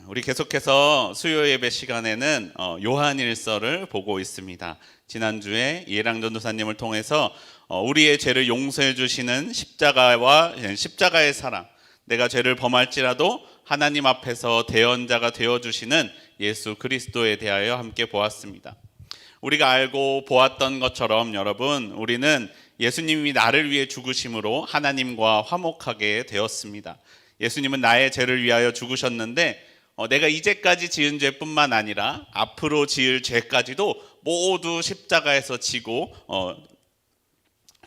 우리 계속해서 수요 예배 시간에는 요한일서를 보고 있습니다. 지난주에 이해랑 전도사님을 통해서 우리의 죄를 용서해 주시는 십자가의 사랑, 내가 죄를 범할지라도 하나님 앞에서 대언자가 되어 주시는 예수 그리스도에 대하여 함께 보았습니다. 우리가 알고 보았던 것처럼 여러분, 우리는 예수님이 나를 위해 죽으심으로 하나님과 화목하게 되었습니다. 예수님은 나의 죄를 위하여 죽으셨는데 내가 이제까지 지은 죄뿐만 아니라 앞으로 지을 죄까지도 모두 십자가에서 지고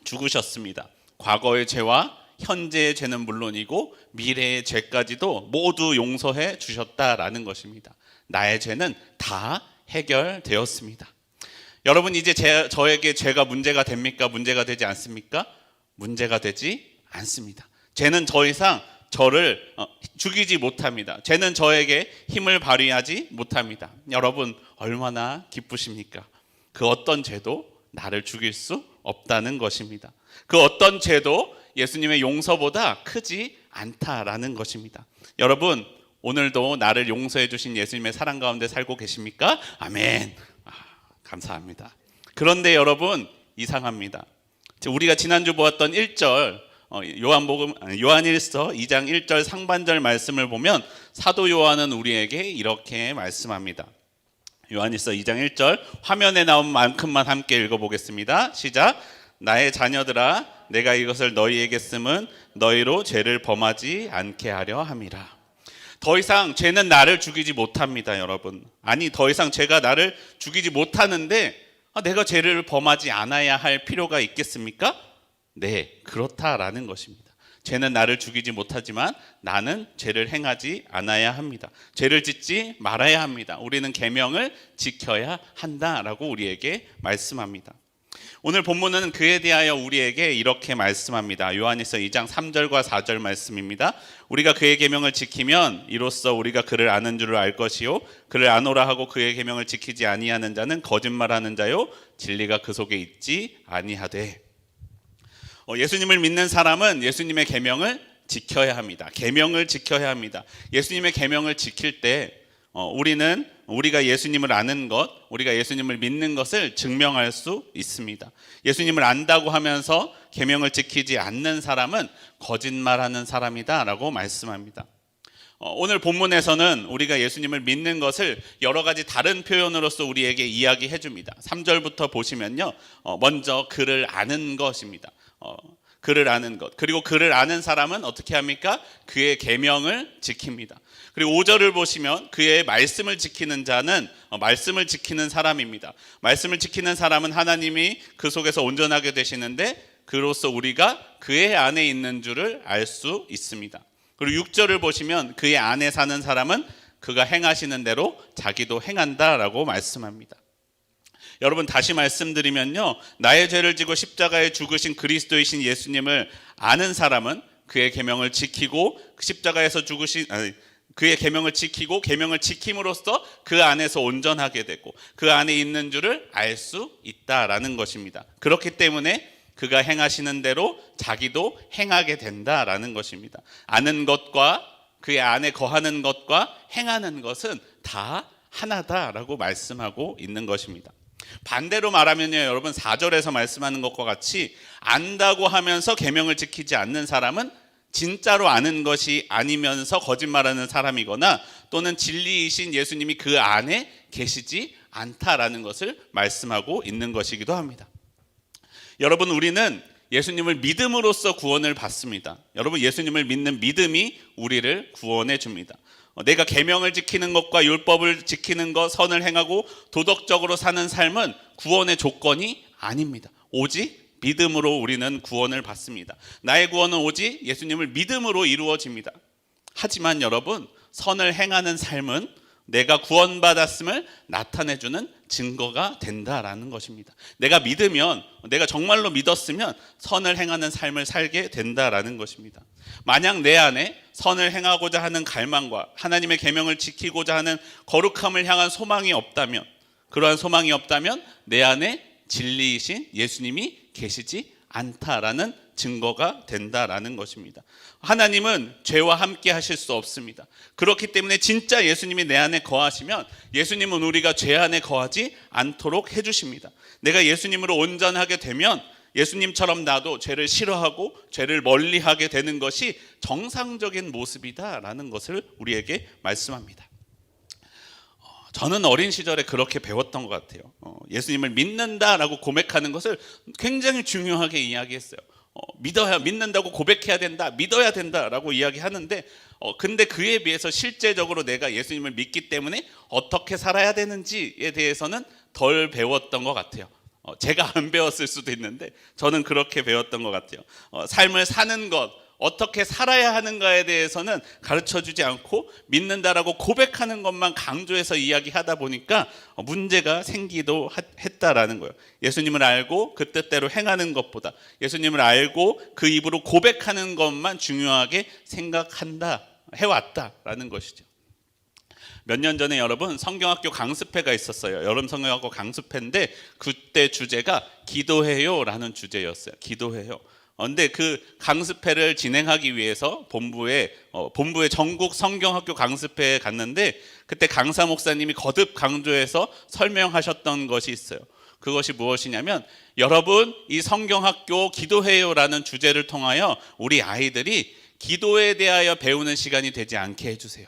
죽으셨습니다. 과거의 죄와 현재의 죄는 물론이고 미래의 죄까지도 모두 용서해 주셨다라는 것입니다. 나의 죄는 다 해결되었습니다. 여러분, 이제 저에게 죄가 문제가 됩니까? 문제가 되지 않습니까? 문제가 되지 않습니다. 죄는 더 이상 저를 죽이지 못합니다. 죄는 저에게 힘을 발휘하지 못합니다. 여러분, 얼마나 기쁘십니까? 그 어떤 죄도 나를 죽일 수 없다는 것입니다. 그 어떤 죄도 예수님의 용서보다 크지 않다라는 것입니다. 여러분, 오늘도 나를 용서해 주신 예수님의 사랑 가운데 살고 계십니까? 아멘. 감사합니다. 그런데 여러분, 이상합니다. 우리가 지난주 보았던 1절 요한일서 2장 1절 상반절 말씀을 보면 사도 요한은 우리에게 이렇게 말씀합니다. 요한일서 2장 1절 화면에 나온 만큼만 함께 읽어보겠습니다. 시작. 나의 자녀들아, 내가 이것을 너희에게 쓰면 너희로 죄를 범하지 않게 하려 함이라. 더 이상 죄는 나를 죽이지 못합니다, 여러분. 아니, 더 이상 죄가 나를 죽이지 못하는데 내가 죄를 범하지 않아야 할 필요가 있겠습니까? 네, 그렇다라는 것입니다. 죄는 나를 죽이지 못하지만 나는 죄를 행하지 않아야 합니다. 죄를 짓지 말아야 합니다. 우리는 계명을 지켜야 한다라고 우리에게 말씀합니다. 오늘 본문은 그에 대하여 우리에게 이렇게 말씀합니다. 요한일서 2장 3절과 4절 말씀입니다. 우리가 그의 계명을 지키면 이로써 우리가 그를 아는 줄을 알 것이요, 그를 아노라 하고 그의 계명을 지키지 아니하는 자는 거짓말하는 자요, 진리가 그 속에 있지 아니하되. 예수님을 믿는 사람은 예수님의 계명을 지켜야 합니다. 계명을 지켜야 합니다. 예수님의 계명을 지킬 때 우리가 예수님을 아는 것, 우리가 예수님을 믿는 것을 증명할 수 있습니다. 예수님을 안다고 하면서 계명을 지키지 않는 사람은 거짓말하는 사람이다라고 말씀합니다. 오늘 본문에서는 우리가 예수님을 믿는 것을 여러 가지 다른 표현으로서 우리에게 이야기해 줍니다. 3절부터 보시면요, 먼저 그를 아는 것입니다. 그를 아는 것, 그리고 그를 아는 사람은 어떻게 합니까? 그의 계명을 지킵니다. 그리고 5절을 보시면 그의 말씀을 지키는 자는 말씀을 지키는 사람입니다. 말씀을 지키는 사람은 하나님이 그 속에서 온전하게 되시는데 그로써 우리가 그의 안에 있는 줄을 알 수 있습니다. 그리고 6절을 보시면 그의 안에 사는 사람은 그가 행하시는 대로 자기도 행한다라고 말씀합니다. 여러분, 다시 말씀드리면요, 나의 죄를 지고 십자가에 죽으신 그리스도이신 예수님을 아는 사람은 그의 계명을 지키고 십자가에서 그의 계명을 지키고 계명을 지킴으로써 그 안에서 온전하게 되고 그 안에 있는 줄을 알 수 있다라는 것입니다. 그렇기 때문에 그가 행하시는 대로 자기도 행하게 된다라는 것입니다. 아는 것과 그의 안에 거하는 것과 행하는 것은 다 하나다라고 말씀하고 있는 것입니다. 반대로 말하면요, 여러분, 4절에서 말씀하는 것과 같이 안다고 하면서 계명을 지키지 않는 사람은 진짜로 아는 것이 아니면서 거짓말하는 사람이거나 또는 진리이신 예수님이 그 안에 계시지 않다라는 것을 말씀하고 있는 것이기도 합니다. 여러분, 우리는 예수님을 믿음으로써 구원을 받습니다. 여러분, 예수님을 믿는 믿음이 우리를 구원해 줍니다. 내가 계명을 지키는 것과 율법을 지키는 것, 선을 행하고 도덕적으로 사는 삶은 구원의 조건이 아닙니다. 오직 믿음으로 우리는 구원을 받습니다. 나의 구원은 오직 예수님을 믿음으로 이루어집니다. 하지만 여러분, 선을 행하는 삶은 내가 구원받았음을 나타내주는 증거가 된다라는 것입니다. 내가 믿으면, 내가 정말로 믿었으면 선을 행하는 삶을 살게 된다라는 것입니다. 만약 내 안에 선을 행하고자 하는 갈망과 하나님의 계명을 지키고자 하는 거룩함을 향한 소망이 없다면, 그러한 소망이 없다면 내 안에 진리이신 예수님이 계시지 않다라는 증거가 된다라는 것입니다. 하나님은 죄와 함께 하실 수 없습니다. 그렇기 때문에 진짜 예수님이 내 안에 거하시면 예수님은 우리가 죄 안에 거하지 않도록 해주십니다. 내가 예수님으로 온전하게 되면 예수님처럼 나도 죄를 싫어하고 죄를 멀리하게 되는 것이 정상적인 모습이다라는 것을 우리에게 말씀합니다. 저는 어린 시절에 그렇게 배웠던 것 같아요. 예수님을 믿는다라고 고백하는 것을 굉장히 중요하게 이야기했어요. 믿는다고 고백해야 된다, 믿어야 된다라고 이야기하는데 근데 그에 비해서 실제적으로 내가 예수님을 믿기 때문에 어떻게 살아야 되는지에 대해서는 덜 배웠던 것 같아요. 제가 안 배웠을 수도 있는데 저는 그렇게 배웠던 것 같아요. 삶을 사는 것, 어떻게 살아야 하는가에 대해서는 가르쳐주지 않고 믿는다라고 고백하는 것만 강조해서 이야기하다 보니까 문제가 생기도 했다라는 거예요. 예수님을 알고 그 뜻대로 행하는 것보다 예수님을 알고 그 입으로 고백하는 것만 중요하게 생각한다, 해왔다라는 것이죠. 몇 년 전에 여러분 성경학교 강습회가 있었어요. 여름 성경학교 강습회인데 그때 주제가 기도해요라는 주제였어요. 기도해요. 근데 그 강습회를 진행하기 위해서 본부에 전국 성경학교 강습회에 갔는데 그때 강사 목사님이 거듭 강조해서 설명하셨던 것이 있어요. 그것이 무엇이냐면 여러분 이 성경학교 기도해요라는 주제를 통하여 우리 아이들이 기도에 대하여 배우는 시간이 되지 않게 해주세요.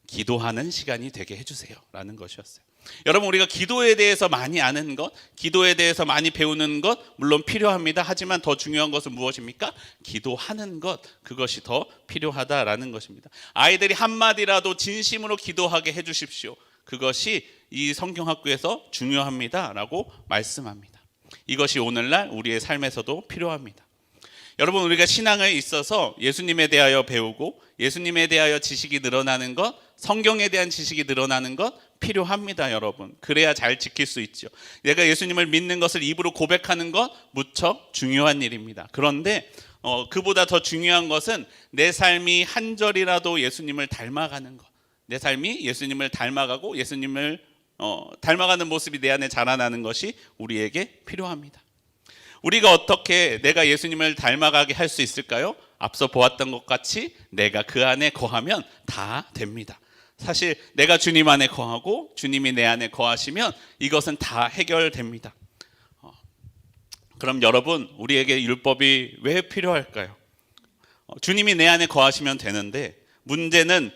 기도하는 시간이 되게 해주세요 라는 것이었어요. 여러분 우리가 기도에 대해서 많이 아는 것, 기도에 대해서 많이 배우는 것 물론 필요합니다. 하지만 더 중요한 것은 무엇입니까? 기도하는 것, 그것이 더 필요하다라는 것입니다. 아이들이 한마디라도 진심으로 기도하게 해주십시오. 그것이 이 성경학교에서 중요합니다라고 말씀합니다. 이것이 오늘날 우리의 삶에서도 필요합니다. 여러분 우리가 신앙에 있어서 예수님에 대하여 배우고 예수님에 대하여 지식이 늘어나는 것, 성경에 대한 지식이 늘어나는 것 필요합니다. 여러분 그래야 잘 지킬 수 있죠. 내가 예수님을 믿는 것을 입으로 고백하는 것 무척 중요한 일입니다. 그런데 그보다 더 중요한 것은 내 삶이 한 절이라도 예수님을 닮아가는 것, 내 삶이 예수님을 닮아가고 예수님을 닮아가는 모습이 내 안에 자라나는 것이 우리에게 필요합니다. 우리가 어떻게 내가 예수님을 닮아가게 할 수 있을까요? 앞서 보았던 것 같이 내가 그 안에 거하면 다 됩니다. 사실 내가 주님 안에 거하고 주님이 내 안에 거하시면 이것은 다 해결됩니다. 그럼 여러분 우리에게 율법이 왜 필요할까요? 주님이 내 안에 거하시면 되는데 문제는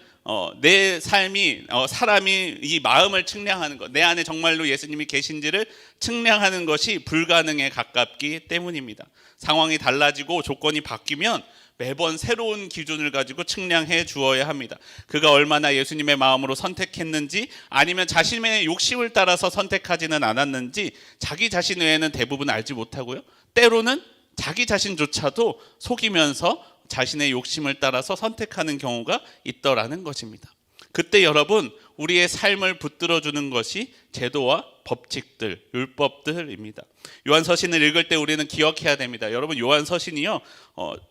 내 삶이 사람이 이 마음을 측량하는 것, 내 안에 정말로 예수님이 계신지를 측량하는 것이 불가능에 가깝기 때문입니다. 상황이 달라지고 조건이 바뀌면 매번 새로운 기준을 가지고 측량해 주어야 합니다. 그가 얼마나 예수님의 마음으로 선택했는지 아니면 자신의 욕심을 따라서 선택하지는 않았는지 자기 자신 외에는 대부분 알지 못하고요. 때로는 자기 자신조차도 속이면서 자신의 욕심을 따라서 선택하는 경우가 있더라는 것입니다. 그때 여러분 우리의 삶을 붙들어주는 것이 제도와 법칙들, 율법들입니다. 요한서신을 읽을 때 우리는 기억해야 됩니다. 여러분 요한서신이요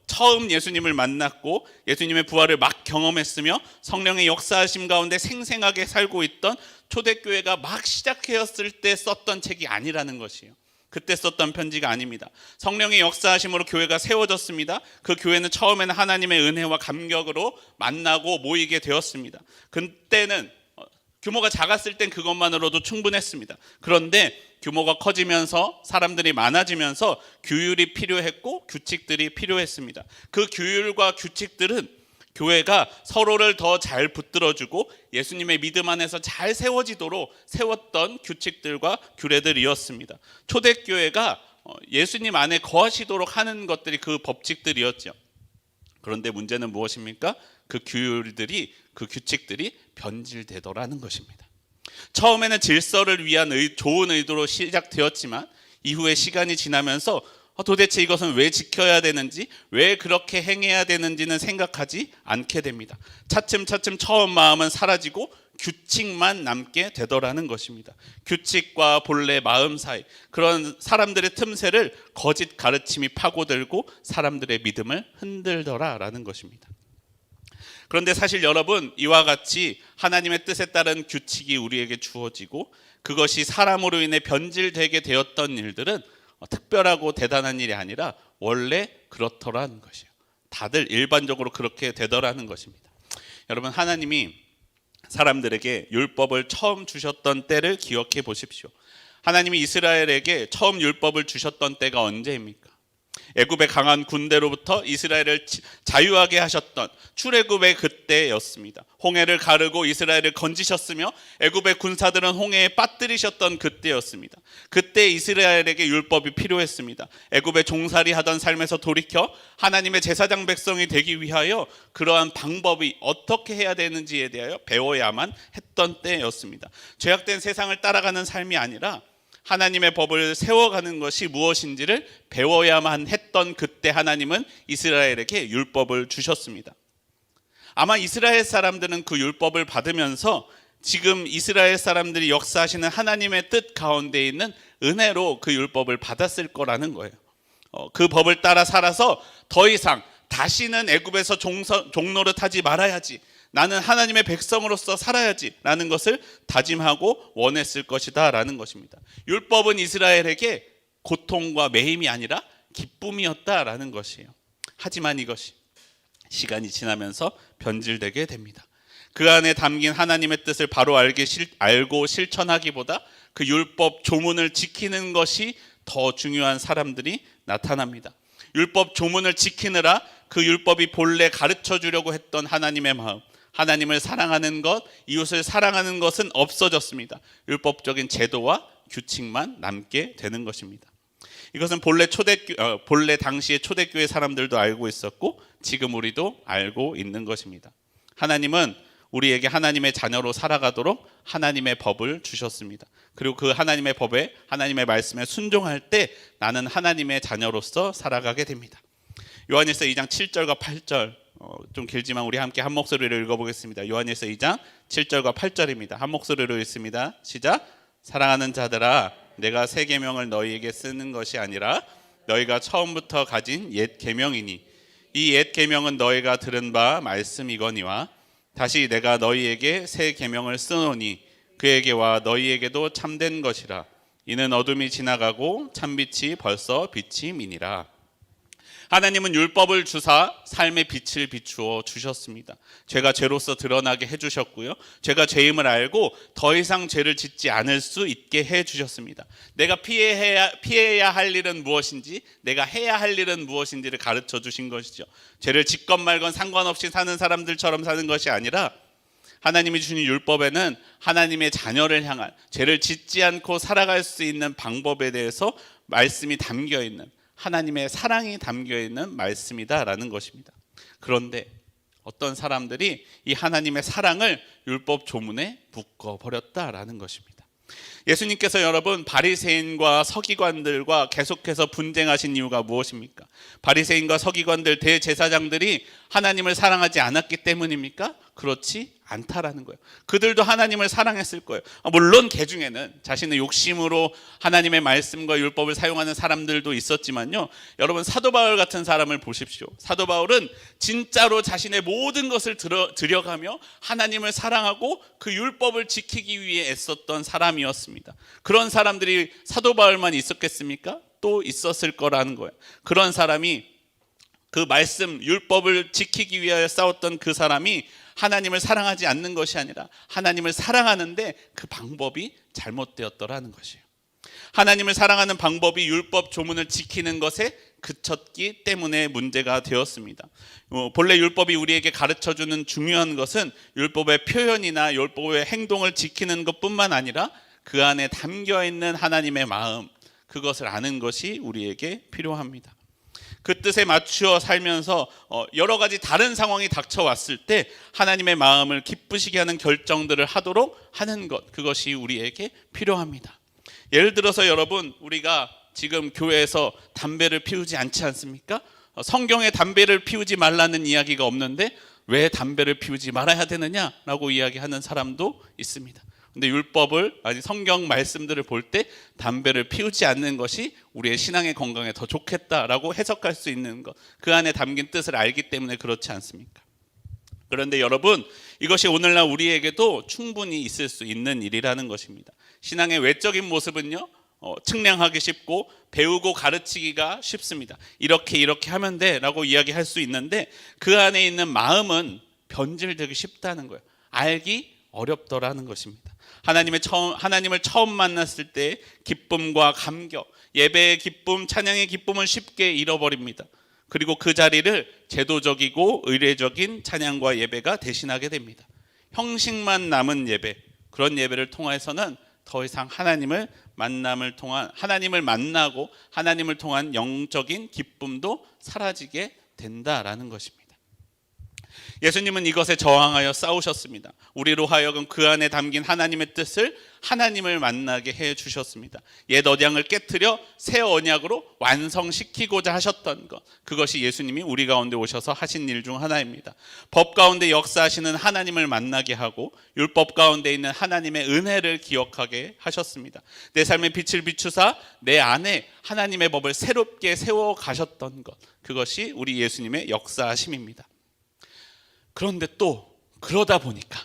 처음 예수님을 만났고 예수님의 부활을 막 경험했으며 성령의 역사하심 가운데 생생하게 살고 있던 초대교회가 막 시작되었을 때 썼던 책이 아니라는 것이에요. 그때 썼던 편지가 아닙니다. 성령의 역사하심으로 교회가 세워졌습니다. 그 교회는 처음에는 하나님의 은혜와 감격으로 만나고 모이게 되었습니다. 그때는 규모가 작았을 땐 그것만으로도 충분했습니다. 그런데 규모가 커지면서 사람들이 많아지면서 규율이 필요했고 규칙들이 필요했습니다. 그 규율과 규칙들은 교회가 서로를 더 잘 붙들어주고 예수님의 믿음 안에서 잘 세워지도록 세웠던 규칙들과 규례들이었습니다. 초대교회가 예수님 안에 거하시도록 하는 것들이 그 법칙들이었죠. 그런데 문제는 무엇입니까? 그 규율들이, 그 규칙들이 변질되더라는 것입니다. 처음에는 질서를 위한 좋은 의도로 시작되었지만 이후에 시간이 지나면서 도대체 이것은 왜 지켜야 되는지, 왜 그렇게 행해야 되는지는 생각하지 않게 됩니다. 차츰차츰 처음 마음은 사라지고 규칙만 남게 되더라는 것입니다. 규칙과 본래 마음 사이, 그런 사람들의 틈새를 거짓 가르침이 파고들고 사람들의 믿음을 흔들더라라는 것입니다. 그런데 사실 여러분 이와 같이 하나님의 뜻에 따른 규칙이 우리에게 주어지고 그것이 사람으로 인해 변질되게 되었던 일들은 특별하고 대단한 일이 아니라 원래 그렇더라는 것이에요. 다들 일반적으로 그렇게 되더라는 것입니다. 여러분, 하나님이 사람들에게 율법을 처음 주셨던 때를 기억해 보십시오. 하나님이 이스라엘에게 처음 율법을 주셨던 때가 언제입니까? 애굽의 강한 군대로부터 이스라엘을 자유하게 하셨던 출애굽의 그때였습니다. 홍해를 가르고 이스라엘을 건지셨으며 애굽의 군사들은 홍해에 빠뜨리셨던 그때였습니다. 그때 이스라엘에게 율법이 필요했습니다. 애굽의 종살이 하던 삶에서 돌이켜 하나님의 제사장 백성이 되기 위하여 그러한 방법이 어떻게 해야 되는지에 대하여 배워야만 했던 때였습니다. 죄악된 세상을 따라가는 삶이 아니라 하나님의 법을 세워가는 것이 무엇인지를 배워야만 했던 그때 하나님은 이스라엘에게 율법을 주셨습니다. 아마 이스라엘 사람들은 그 율법을 받으면서 지금 이스라엘 사람들이 역사하시는 하나님의 뜻 가운데 있는 은혜로 그 율법을 받았을 거라는 거예요. 그 법을 따라 살아서 더 이상 다시는 애굽에서 종노릇하지 말아야지, 나는 하나님의 백성으로서 살아야지 라는 것을 다짐하고 원했을 것이다 라는 것입니다. 율법은 이스라엘에게 고통과 매임이 아니라 기쁨이었다라는 것이에요. 하지만 이것이 시간이 지나면서 변질되게 됩니다. 그 안에 담긴 하나님의 뜻을 바로 알고 실천하기보다 그 율법 조문을 지키는 것이 더 중요한 사람들이 나타납니다. 율법 조문을 지키느라 그 율법이 본래 가르쳐 주려고 했던 하나님의 마음, 하나님을 사랑하는 것, 이웃을 사랑하는 것은 없어졌습니다. 율법적인 제도와 규칙만 남게 되는 것입니다. 이것은 본래 당시의 초대교회 사람들도 알고 있었고 지금 우리도 알고 있는 것입니다. 하나님은 우리에게 하나님의 자녀로 살아가도록 하나님의 법을 주셨습니다. 그리고 그 하나님의 법에, 하나님의 말씀에 순종할 때 나는 하나님의 자녀로서 살아가게 됩니다. 요한일서 2장 7절과 8절, 좀 길지만 우리 함께 한 목소리로 읽어보겠습니다. 요한일서 2장 7절과 8절입니다. 한 목소리로 읽습니다. 시작. 사랑하는 자들아, 내가 새 계명을 너희에게 쓰는 것이 아니라 너희가 처음부터 가진 옛 계명이니 이 옛 계명은 너희가 들은 바 말씀이거니와 다시 내가 너희에게 새 계명을 쓰노니 그에게 와 너희에게도 참된 것이라. 이는 어둠이 지나가고 참빛이 벌써 빛이 미니라. 하나님은 율법을 주사 삶의 빛을 비추어 주셨습니다. 죄가 죄로서 드러나게 해주셨고요, 죄가 죄임을 알고 더 이상 죄를 짓지 않을 수 있게 해주셨습니다. 내가 피해야 할 일은 무엇인지, 내가 해야 할 일은 무엇인지를 가르쳐 주신 것이죠. 죄를 짓건 말건 상관없이 사는 사람들처럼 사는 것이 아니라 하나님이 주신 율법에는 하나님의 자녀를 향한, 죄를 짓지 않고 살아갈 수 있는 방법에 대해서 말씀이 담겨 있는, 하나님의 사랑이 담겨있는 말씀이다라는 것입니다. 그런데 어떤 사람들이 이 하나님의 사랑을 율법 조문에 묶어버렸다라는 것입니다. 예수님께서 여러분 바리새인과 서기관들과 계속해서 분쟁하신 이유가 무엇입니까? 바리새인과 서기관들, 대제사장들이 하나님을 사랑하지 않았기 때문입니까? 그렇지 않다라는 거예요. 그들도 하나님을 사랑했을 거예요. 물론 그 중에는 자신의 욕심으로 하나님의 말씀과 율법을 사용하는 사람들도 있었지만요, 여러분 사도 바울 같은 사람을 보십시오. 사도 바울은 진짜로 자신의 모든 것을 들여가며 하나님을 사랑하고 그 율법을 지키기 위해 애썼던 사람이었습니다. 그런 사람들이 사도 바울만 있었겠습니까? 또 있었을 거라는 거예요. 그런 사람이, 그 말씀 율법을 지키기 위하여 싸웠던 그 사람이 하나님을 사랑하지 않는 것이 아니라 하나님을 사랑하는데 그 방법이 잘못되었더라는 것이에요. 하나님을 사랑하는 방법이 율법 조문을 지키는 것에 그쳤기 때문에 문제가 되었습니다. 본래 율법이 우리에게 가르쳐주는 중요한 것은 율법의 표현이나 율법의 행동을 지키는 것뿐만 아니라 그 안에 담겨있는 하나님의 마음, 그것을 아는 것이 우리에게 필요합니다. 그 뜻에 맞추어 살면서 여러 가지 다른 상황이 닥쳐왔을 때 하나님의 마음을 기쁘시게 하는 결정들을 하도록 하는 것, 그것이 우리에게 필요합니다. 예를 들어서 여러분, 우리가 지금 교회에서 담배를 피우지 않지 않습니까? 성경에 담배를 피우지 말라는 이야기가 없는데 왜 담배를 피우지 말아야 되느냐라고 이야기하는 사람도 있습니다. 근데 율법을, 아니 성경 말씀들을 볼 때 담배를 피우지 않는 것이 우리의 신앙의 건강에 더 좋겠다라고 해석할 수 있는 것, 그 안에 담긴 뜻을 알기 때문에 그렇지 않습니까? 그런데 여러분, 이것이 오늘날 우리에게도 충분히 있을 수 있는 일이라는 것입니다. 신앙의 외적인 모습은요, 측량하기 쉽고 배우고 가르치기가 쉽습니다. 이렇게 하면 돼 라고 이야기할 수 있는데 그 안에 있는 마음은 변질되기 쉽다는 거예요. 알기 어렵더라는 것입니다. 하나님을 처음 만났을 때 기쁨과 감격, 예배의 기쁨, 찬양의 기쁨은 쉽게 잃어버립니다. 그리고 그 자리를 제도적이고 의례적인 찬양과 예배가 대신하게 됩니다. 형식만 남은 예배, 그런 예배를 통해서는 더 이상 하나님을 만나고 하나님을 통한 영적인 기쁨도 사라지게 된다라는 것입니다. 예수님은 이것에 저항하여 싸우셨습니다. 우리로 하여금 그 안에 담긴 하나님의 뜻을 하나님을 만나게 해 주셨습니다. 옛 언약을 깨트려 새 언약으로 완성시키고자 하셨던 것, 그것이 예수님이 우리 가운데 오셔서 하신 일 중 하나입니다. 법 가운데 역사하시는 하나님을 만나게 하고 율법 가운데 있는 하나님의 은혜를 기억하게 하셨습니다. 내 삶의 빛을 비추사 내 안에 하나님의 법을 새롭게 세워 가셨던 것, 그것이 우리 예수님의 역사하심입니다. 그런데 또 그러다 보니까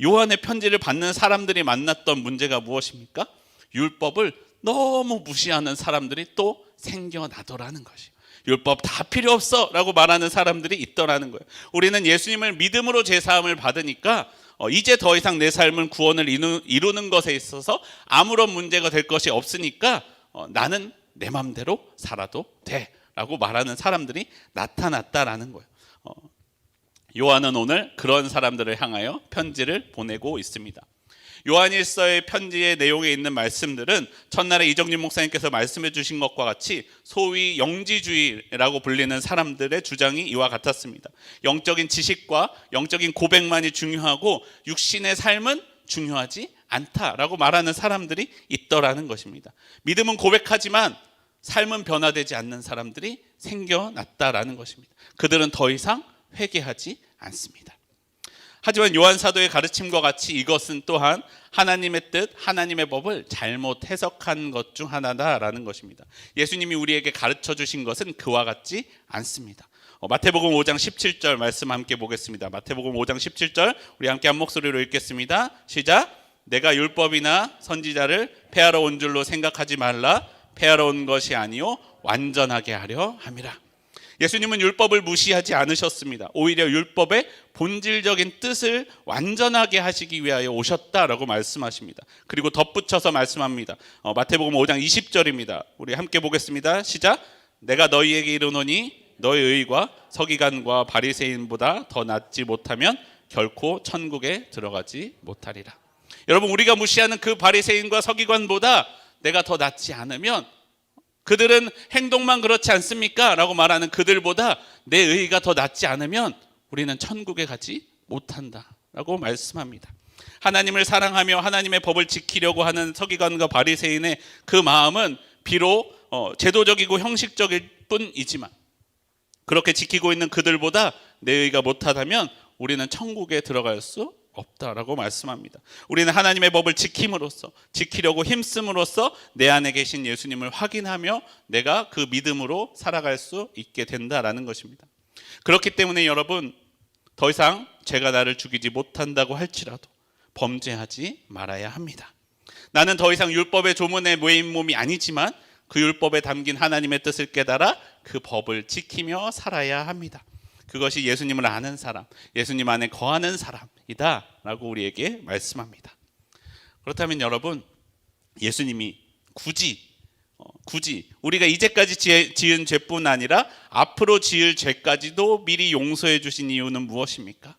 요한의 편지를 받는 사람들이 만났던 문제가 무엇입니까? 율법을 너무 무시하는 사람들이 또 생겨나더라는 것이에요. 율법 다 필요 없어 라고 말하는 사람들이 있더라는 거예요. 우리는 예수님을 믿음으로 제사함을 받으니까 이제 더 이상 내 삶은 구원을 이루는 것에 있어서 아무런 문제가 될 것이 없으니까 나는 내 맘대로 살아도 돼 라고 말하는 사람들이 나타났다라는 거예요. 요한은 오늘 그런 사람들을 향하여 편지를 보내고 있습니다. 요한일서의 편지의 내용에 있는 말씀들은 첫날에 이정진 목사님께서 말씀해 주신 것과 같이 소위 영지주의라고 불리는 사람들의 주장이 이와 같았습니다. 영적인 지식과 영적인 고백만이 중요하고 육신의 삶은 중요하지 않다라고 말하는 사람들이 있더라는 것입니다. 믿음은 고백하지만 삶은 변화되지 않는 사람들이 생겨났다라는 것입니다. 그들은 더 이상 회개하지 않습니다. 하지만 요한 사도의 가르침과 같이 이것은 또한 하나님의 뜻, 하나님의 법을 잘못 해석한 것 중 하나다라는 것입니다. 예수님이 우리에게 가르쳐 주신 것은 그와 같지 않습니다. 마태복음 5장 17절 말씀 함께 보겠습니다. 마태복음 5장 17절 우리 함께 한 목소리로 읽겠습니다. 시작. 내가 율법이나 선지자를 폐하러 온 줄로 생각하지 말라. 폐하러 온 것이 아니요 완전하게 하려 함이라. 예수님은 율법을 무시하지 않으셨습니다. 오히려 율법의 본질적인 뜻을 완전하게 하시기 위하여 오셨다라고 말씀하십니다. 그리고 덧붙여서 말씀합니다. 마태복음 5장 20절입니다. 우리 함께 보겠습니다. 시작. 내가 너희에게 이르노니 너희 의가 서기관과 바리새인보다 더 낫지 못하면 결코 천국에 들어가지 못하리라. 여러분, 우리가 무시하는 그 바리새인과 서기관보다 내가 더 낫지 않으면, 그들은 행동만 그렇지 않습니까? 라고 말하는 그들보다 내 의가 더 낫지 않으면 우리는 천국에 가지 못한다 라고 말씀합니다. 하나님을 사랑하며 하나님의 법을 지키려고 하는 서기관과 바리새인의 그 마음은 비록 제도적이고 형식적일 뿐이지만 그렇게 지키고 있는 그들보다 내 의가 못하다면 우리는 천국에 들어갈 수 없다라고 말씀합니다. 우리는 하나님의 법을 지키려고 힘쓰므로써 내 안에 계신 예수님을 확인하며 내가 그 믿음으로 살아갈 수 있게 된다라는 것입니다. 그렇기 때문에 여러분, 더 이상 죄가 나를 죽이지 못한다고 할지라도 범죄하지 말아야 합니다. 나는 더 이상 율법의 조문에 매인 몸이 아니지만 그 율법에 담긴 하나님의 뜻을 깨달아 그 법을 지키며 살아야 합니다. 그것이 예수님을 아는 사람, 예수님 안에 거하는 사람이다 라고 우리에게 말씀합니다. 그렇다면 여러분, 예수님이 굳이 우리가 이제까지 지은 죄뿐 아니라 앞으로 지을 죄까지도 미리 용서해 주신 이유는 무엇입니까?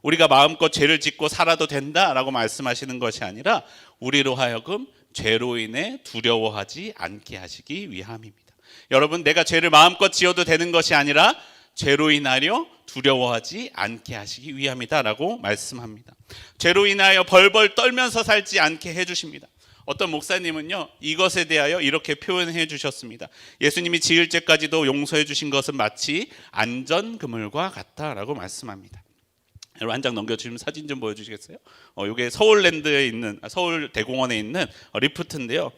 우리가 마음껏 죄를 짓고 살아도 된다라고 말씀하시는 것이 아니라 우리로 하여금 죄로 인해 두려워하지 않게 하시기 위함입니다. 여러분, 내가 죄를 마음껏 지어도 되는 것이 아니라 죄로 인하여 두려워하지 않게 하시기 위함이다라고 말씀합니다. 죄로 인하여 벌벌 떨면서 살지 않게 해주십니다. 어떤 목사님은요, 이것에 대하여 이렇게 표현해 주셨습니다. 예수님이 지을 죄까지도 용서해 주신 것은 마치 안전 그물과 같다라고 말씀합니다. 여러분, 한 장 넘겨주시면 사진 좀 보여주시겠어요? 이게 서울랜드에 있는, 서울대공원에 있는 리프트인데요.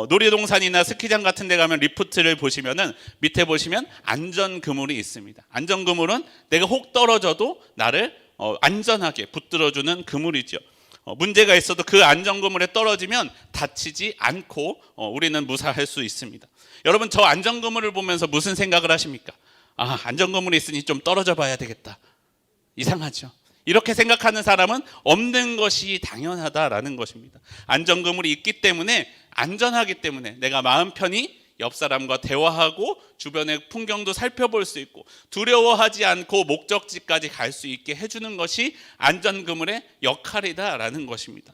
놀이동산이나 스키장 같은 데 가면 리프트를 보시면은 밑에 보시면 안전그물이 있습니다. 안전그물은 내가 혹 떨어져도 나를 안전하게 붙들어주는 그물이죠. 문제가 있어도 그 안전그물에 떨어지면 다치지 않고 우리는 무사할 수 있습니다. 여러분, 저 안전그물을 보면서 무슨 생각을 하십니까? 아, 안전그물이 있으니 좀 떨어져 봐야 되겠다. 이상하죠. 이렇게 생각하는 사람은 없는 것이 당연하다라는 것입니다. 안전그물이 있기 때문에, 안전하기 때문에 내가 마음 편히 옆 사람과 대화하고 주변의 풍경도 살펴볼 수 있고 두려워하지 않고 목적지까지 갈 수 있게 해주는 것이 안전그물의 역할이다라는 것입니다.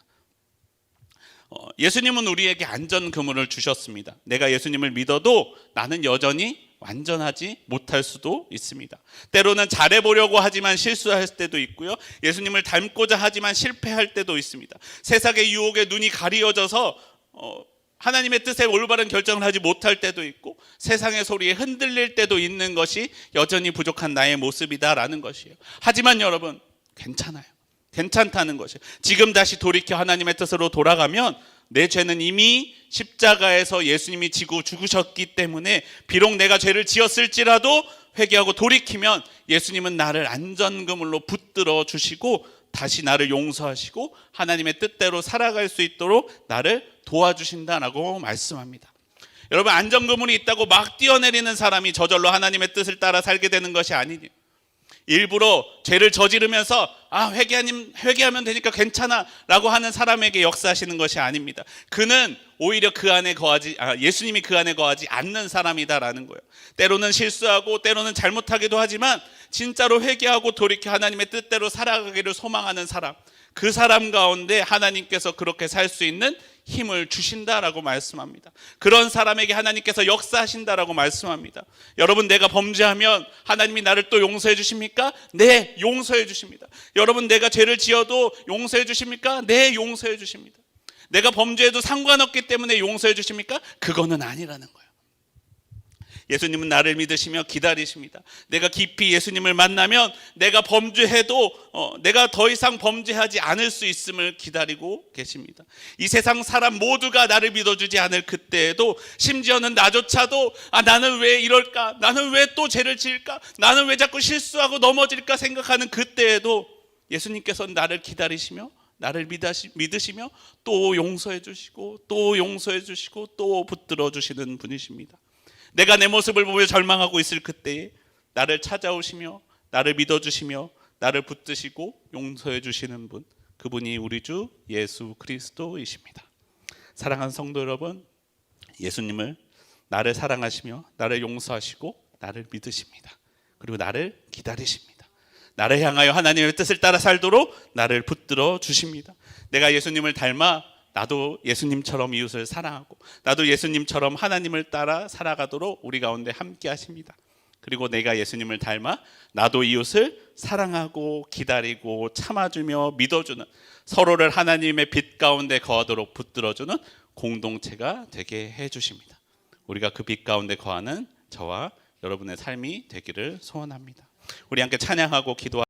예수님은 우리에게 안전그물을 주셨습니다. 내가 예수님을 믿어도 나는 여전히 완전하지 못할 수도 있습니다. 때로는 잘해보려고 하지만 실수할 때도 있고요. 예수님을 닮고자 하지만 실패할 때도 있습니다. 세상의 유혹에 눈이 가리어져서 하나님의 뜻에 올바른 결정을 하지 못할 때도 있고 세상의 소리에 흔들릴 때도 있는 것이 여전히 부족한 나의 모습이다라는 것이에요. 하지만 여러분, 괜찮아요. 괜찮다는 것이에요. 지금 다시 돌이켜 하나님의 뜻으로 돌아가면 내 죄는 이미 십자가에서 예수님이 지고 죽으셨기 때문에 비록 내가 죄를 지었을지라도 회개하고 돌이키면 예수님은 나를 안전그물로 붙들어 주시고 다시 나를 용서하시고 하나님의 뜻대로 살아갈 수 있도록 나를 도와주신다라고 말씀합니다. 여러분, 안전그물이 있다고 막 뛰어내리는 사람이 저절로 하나님의 뜻을 따라 살게 되는 것이 아니니, 일부러 죄를 저지르면서 회개하면 되니까 괜찮아 라고 하는 사람에게 역사하시는 것이 아닙니다. 그는 오히려 예수님이 그 안에 거하지 않는 사람이다라는 거예요. 때로는 실수하고 때로는 잘못하기도 하지만 진짜로 회개하고 돌이켜 하나님의 뜻대로 살아가기를 소망하는 사람, 그 사람 가운데 하나님께서 그렇게 살 수 있는 힘을 주신다라고 말씀합니다. 그런 사람에게 하나님께서 역사하신다라고 말씀합니다. 여러분, 내가 범죄하면 하나님이 나를 또 용서해 주십니까? 네, 용서해 주십니다. 여러분, 내가 죄를 지어도 용서해 주십니까? 네, 용서해 주십니다. 내가 범죄해도 상관없기 때문에 용서해 주십니까? 그거는 아니라는 거예요. 예수님은 나를 믿으시며 기다리십니다. 내가 깊이 예수님을 만나면 내가 범죄해도 내가 더 이상 범죄하지 않을 수 있음을 기다리고 계십니다. 이 세상 사람 모두가 나를 믿어주지 않을 그때에도, 심지어는 나조차도 나는 왜 이럴까? 나는 왜 또 죄를 지을까? 나는 왜 자꾸 실수하고 넘어질까? 생각하는 그때에도 예수님께서는 나를 기다리시며 나를 믿으시며 또 용서해 주시고 또 용서해 주시고 또 붙들어 주시는 분이십니다. 내가 내 모습을 보며 절망하고 있을 그때에 나를 찾아오시며 나를 믿어주시며 나를 붙드시고 용서해 주시는 분, 그분이 우리 주 예수 그리스도이십니다. 사랑하는 성도 여러분, 예수님을 나를 사랑하시며 나를 용서하시고 나를 믿으십니다. 그리고 나를 기다리십니다. 나를 향하여 하나님의 뜻을 따라 살도록 나를 붙들어 주십니다. 내가 예수님을 닮아 나도 예수님처럼 이웃을 사랑하고 나도 예수님처럼 하나님을 따라 살아가도록 우리 가운데 함께 하십니다. 그리고 내가 예수님을 닮아 나도 이웃을 사랑하고 기다리고 참아주며 믿어주는, 서로를 하나님의 빛 가운데 거하도록 붙들어주는 공동체가 되게 해주십니다. 우리가 그 빛 가운데 거하는 저와 여러분의 삶이 되기를 소원합니다. 우리 함께 찬양하고 기도하겠습니다.